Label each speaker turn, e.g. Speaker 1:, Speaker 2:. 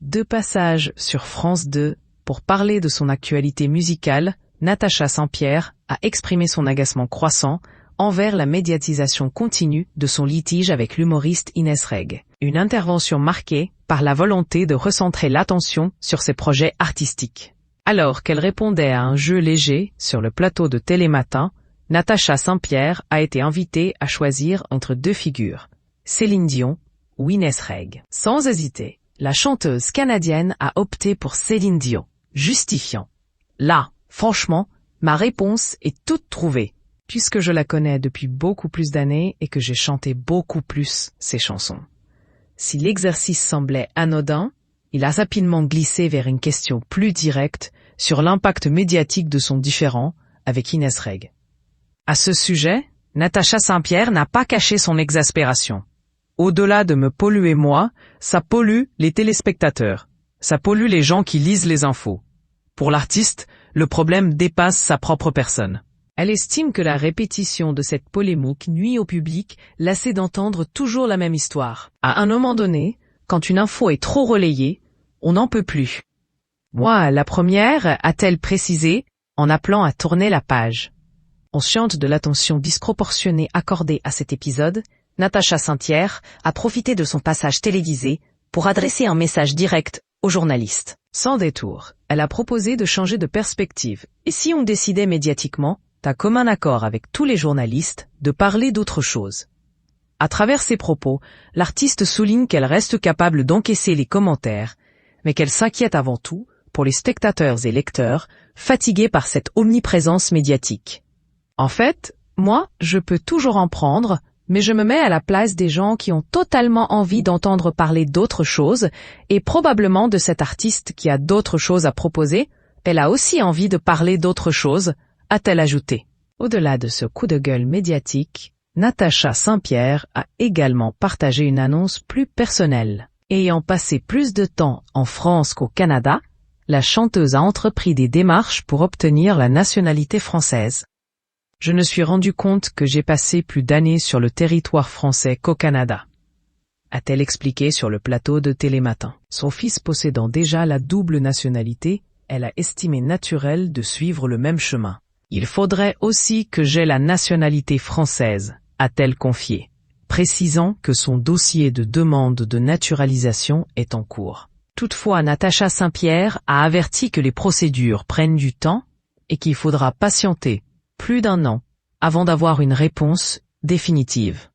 Speaker 1: 2 passages sur France 2 pour parler de son actualité musicale, Natacha Saint-Pierre a exprimé son agacement croissant envers la médiatisation continue de son litige avec l'humoriste Inès Reg. Une intervention marquée par la volonté de recentrer l'attention sur ses projets artistiques. Alors qu'elle répondait à un jeu léger sur le plateau de Télématin, Natacha Saint-Pierre a été invitée à choisir entre 2 figures, Céline Dion ou Inès Reg. Sans hésiter, la chanteuse canadienne a opté pour Céline Dion, justifiant. Là, franchement, ma réponse est toute trouvée, puisque je la connais depuis beaucoup plus d'années et que j'ai chanté beaucoup plus ses chansons. Si l'exercice semblait anodin, il a rapidement glissé vers une question plus directe sur l'impact médiatique de son différend avec Inès Reg. À ce sujet, Natacha Saint-Pierre n'a pas caché son exaspération. Au-delà de me polluer moi, ça pollue les téléspectateurs. Ça pollue les gens qui lisent les infos. Pour l'artiste, le problème dépasse sa propre personne. Elle estime que la répétition de cette polémique nuit au public, lassé d'entendre toujours la même histoire. À un moment donné, quand une info est trop relayée, on n'en peut plus. Moi, la première, a-t-elle précisé, en appelant à tourner la page. Consciente de l'attention disproportionnée accordée à cet épisode, Natacha Saint-Pierre a profité de son passage télévisé pour adresser un message direct aux journalistes. Sans détour, elle a proposé de changer de perspective. Et si on décidait médiatiquement, d'un commun accord avec tous les journalistes, de parler d'autre chose. À travers ses propos, l'artiste souligne qu'elle reste capable d'encaisser les commentaires, mais qu'elle s'inquiète avant tout pour les spectateurs et lecteurs fatigués par cette omniprésence médiatique. En fait, moi, je peux toujours en prendre, mais je me mets à la place des gens qui ont totalement envie d'entendre parler d'autre chose, et probablement de cet artiste qui a d'autres choses à proposer, elle a aussi envie de parler d'autre chose, a-t-elle ajouté. Au-delà de ce coup de gueule médiatique, Natacha Saint-Pierre a également partagé une annonce plus personnelle. Ayant passé plus de temps en France qu'au Canada, la chanteuse a entrepris des démarches pour obtenir la nationalité française. Je me suis rendu compte que j'ai passé plus d'années sur le territoire français qu'au Canada, a-t-elle expliqué sur le plateau de Télématin. Son fils possédant déjà la double nationalité, elle a estimé naturel de suivre le même chemin. Il faudrait aussi que j'aie la nationalité française, a-t-elle confié, précisant que son dossier de demande de naturalisation est en cours. Toutefois, Natacha Saint-Pierre a averti que les procédures prennent du temps et qu'il faudra patienter plus d'1 an avant d'avoir une réponse définitive.